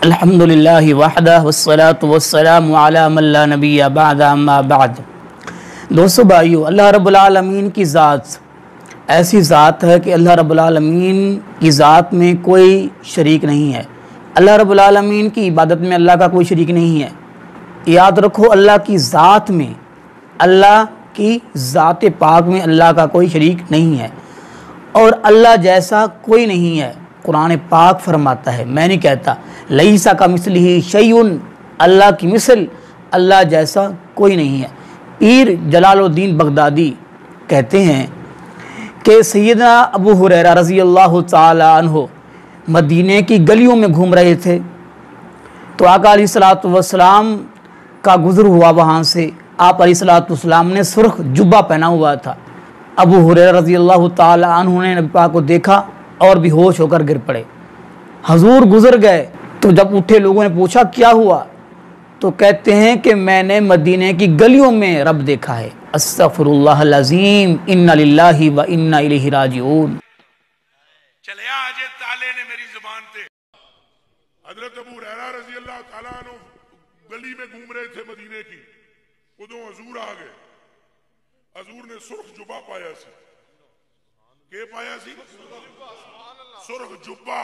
अल्हम्दुलिल्लाहि वहदह वस्सलातु वस्सलामु अला मन ला नबिय्य बअद अम्मा बाद। दोस्तों भाइयों, अल्लाह रब्बुल आलमीन की ज़ात ऐसी ज़ात है कि अल्लाह रब्बुल आलमीन की ज़ात में कोई शरीक नहीं है। अल्लाह रब्बुल आलमीन की इबादत में अल्लाह का कोई शरीक नहीं है। याद रखो, अल्लाह की ज़ात में, अल्लाह की ज़ात पाक में अल्लाह का कोई शरीक नहीं है और अल्लाह जैसा कोई नहीं है। कुरान पाक फरमाता है, मैं नहीं कहता, लईसा का मिसलिही शैउन, अल्लाह की मिसल, अल्लाह जैसा कोई नहीं है। पीर जलालुद्दीन बगदादी कहते हैं कि सैयदना अबू हुरैरा रज़ी अल्लाह तआला अन्हु मदीने की गलियों में घूम रहे थे तो आका अलैहिस्सलातु वस्सलाम का गुज़र हुआ वहाँ से। आप अलैहिस्सलातु वस्सलाम ने सुर्ख जुब्बा पहना हुआ था। अबू हुरैरा रज़ी अल्लाह तआला अन्हु ने नबी पाक को देखा और बेहोश होकर गिर पड़े। हजूर गुजर गए तो जब उठे लोगों ने पूछा क्या हुआ, तो कहते हैं कि मैंने मदीने की गलियों में रब देखा है। अस्तगफिरुल्लाहल अज़ीम, इन्ना लिल्लाहि व इन्ना इलैहि राजिऊन। चले आज ताले ने मेरी जुबान पे हजरत अबू हुरैरा रज़ी अल्लाह तआला अन्हु गली में घूम रहे थे मदीने की, उदों हजूर आ गए। हजूर ने सुर्ख जुब्बा पाया सी, के पाया सी, सुर्ख जुब्बा।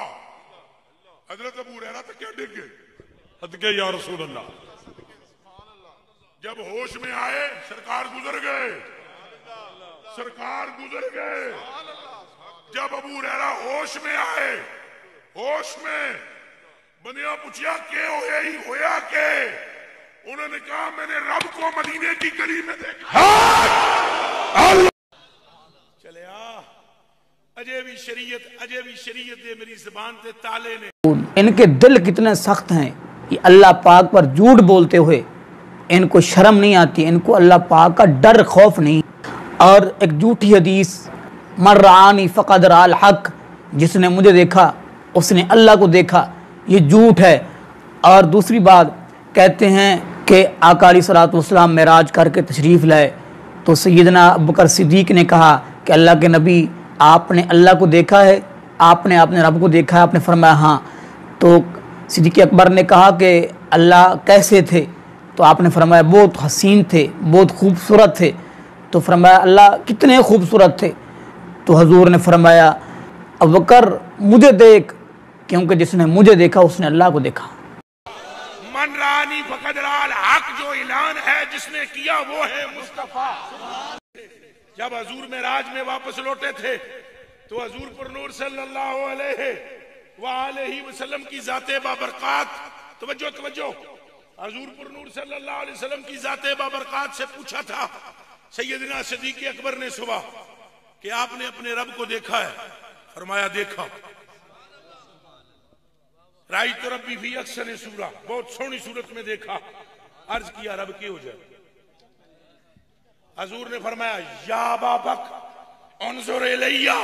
हजरत अबू हुरैरा तक क्या डिग गए, हद या रसूल अल्लाह। जब होश में आए सरकार गुजर गए, सरकार गुजर गए। जब अबू हुरैरा होश में आए, होश में बनिया पूछा के होया के, उन्होंने कहा मैंने रब को मदीने की गली में देखा। चले अजय भी शरीयत दे मेरी जुबान से ताले ने। इनके दिल कितने सख्त हैं, ये अल्लाह पाक पर झूठ बोलते हुए इनको शर्म नहीं आती, इनको अल्लाह पाक का डर खौफ नहीं। और एक झूठी हदीस, मन रानी फ़क़द राल हक, जिसने मुझे देखा उसने अल्लाह को देखा, ये झूठ है। और दूसरी बात कहते हैं कि आका अलैहिस्सलातु वस्सलाम मेराज करके तशरीफ़ लाए तो सैयदना अबू बकर सिद्दीक़ ने कहा कि अल्लाह के नबी, आपने अल्लाह को देखा है, आपने रब को देखा है? आपने फरमाया हाँ। तो सिद्दीक़ अकबर ने कहा कि अल्लाह कैसे थे? तो आपने फरमाया बहुत हसीन थे, बहुत खूबसूरत थे। तो फरमाया अल्लाह कितने खूबसूरत थे? तो हजूर ने फरमाया अबू बकर मुझे देख, क्योंकि जिसने मुझे देखा उसने अल्लाह को देखा। मन रानी फ़क़द राल हक, जो ऐलान है जिसने किया वो है मुस्तफा। जब हजूर मेराज में वापस लौटे थे तो हजूर पर नूर सल्लल्लाहु अलैहि वसल्लम की जाते बाबरकात, तवज्जो, हजूर पर नूर सल्लल्लाहु अलैहि वसल्लम की जाते बाबरकात से पूछा था सैयदना सिद्दीक़ अकबर ने सुबह कि आपने अपने रब को देखा है? फरमाया देखा। राई तो रब्बी फी अहसनि सूरा, बहुत सोहनी सूरत में देखा। अर्ज किया रब की हो जाए? हजूर ने फरमाया या अबा बकर उन्जुर इलैया,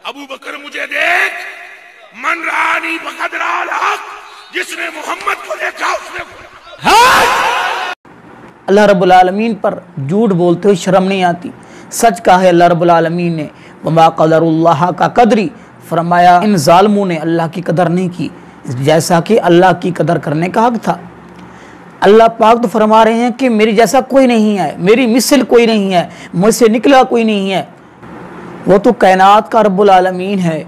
अबू बकर मुझे देख। मन रानी फ़क़द राल हक, जिसने मोहम्मद को देखा उसने। अल्लाह रब्बुल आलमीन पर झूठ बोलते हुए शर्म नहीं आती। सच कहा है अल्लाह रब्बुल आलमीन ने, वमा क़दरुल्लाह का कदरी, फरमाया इन जालिमों ने अल्लाह की कदर नहीं की जैसा कि अल्लाह की कदर करने का हक था। अल्लाह पाक तो फरमा रहे हैं कि मेरी जैसा कोई नहीं है, मेरी मिसल कोई नहीं है, मुझसे निकला कोई नहीं है। वो तो कायनात का रब्बुल आलमीन है।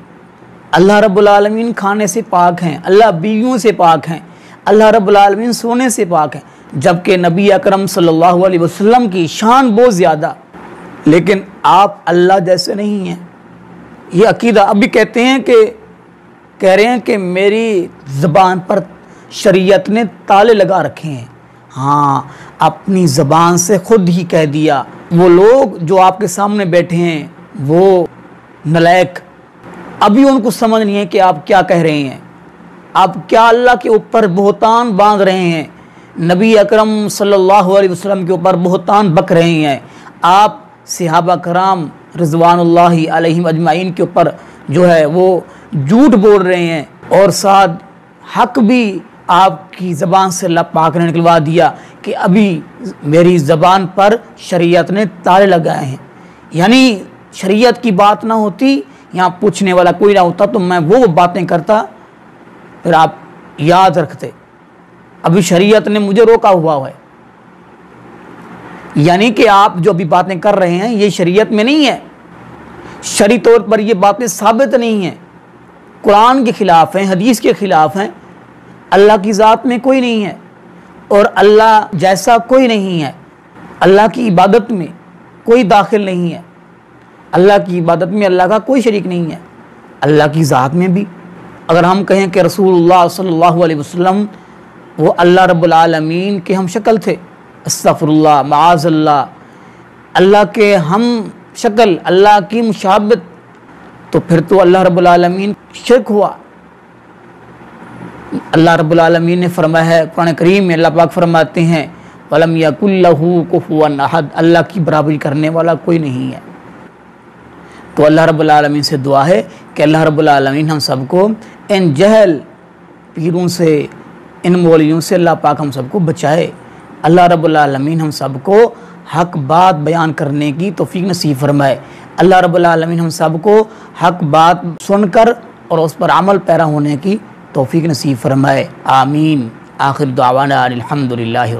अल्लाह रब्बुल आलमीन खाने से पाक हैं, अल्लाह बीवियों से पाक हैं, अल्लाह रब्बुल आलमीन सोने से पाक हैं। जबकि नबी अकरम सल्लल्लाहु अलैहि वसल्लम की शान बहुत ज़्यादा, लेकिन आप अल्लाह जैसे नहीं हैं। ये अकीदा अभी कहते हैं कि कह रहे हैं कि मेरी ज़बान पर शरीयत ने ताले लगा रखे हैं। हाँ, अपनी ज़बान से खुद ही कह दिया। वो लोग जो आपके सामने बैठे हैं वो नलायक, अभी उनको समझ नहीं है कि आप क्या कह रहे हैं। आप क्या अल्लाह के ऊपर बहुतान बांध रहे हैं, नबी अकरम सल्लल्लाहु अलैहि वसल्लम के ऊपर बहुतान बक रहे हैं। आप सहाबा कराम रिज़वानुल्लाहि अलैहिम अजमाइन के ऊपर जो है वो झूठ बोल रहे हैं और साथ हक भी आपकी ज़बान से अल्लाह पाक ने निकलवा दिया कि अभी मेरी ज़बान पर शरीयत ने ताले लगाए हैं। यानी शरीयत की बात ना होती, यहाँ पूछने वाला कोई ना होता तो मैं वो बातें करता, फिर आप याद रखते। अभी शरीयत ने मुझे रोका हुआ है, यानी कि आप जो अभी बातें कर रहे हैं ये शरीयत में नहीं है, शरई तौर पर ये बातें साबित नहीं हैं, कुरान के खिलाफ हैं, हदीस के खिलाफ हैं। अल्लाह की ज़ात में कोई नहीं है और अल्लाह जैसा कोई नहीं है। अल्लाह की इबादत में कोई दाखिल नहीं है, अल्लाह की इबादत में अल्लाह का कोई शरीक नहीं है। अल्लाह की ज़ात में भी अगर हम कहें कि रसूलुल्लाह सल्लल्लाहु अलैहि वसल्लम वो अल्लाह रब्बुल आलमीन के हम शक्ल थे, अस्तग़फिरुल्लाह माअज़ल्लाह, अल्लाह के हम शक्ल, अल्लाह की मुशाबत, तो फिर तो अल्लाह रब्बुल आलमीन शिर्क हुआ। अल्लाह रब्बुल आलमीन ने फरमाया है कुरान करीम में, अल्लाह पाक फरमाते हैं वलम यकुल लहू कुफुवन अहद, अल्लाह की बराबरी करने वाला कोई नहीं है। तो अल्लाह रब्बुल आलमीन से दुआ है कि अल्लाह रब्बुल आलमीन हम सबको इन जहल पीरों से, इन मौलियों से अल्लाह पाक हम सबको बचाए। अल्लाह रब्बुल आलमीन हम सबको हक बात बयान करने की तौफीक नसीब फरमाए। अल्लाह रब्बुल आलमीन हम सबको हक बात सुनकर और उस पर अमल पैरा होने की तौफीक नसीब फरमाए। आमीन। आखिर दुआवाना अनिल हम्दुलिल्लाहि।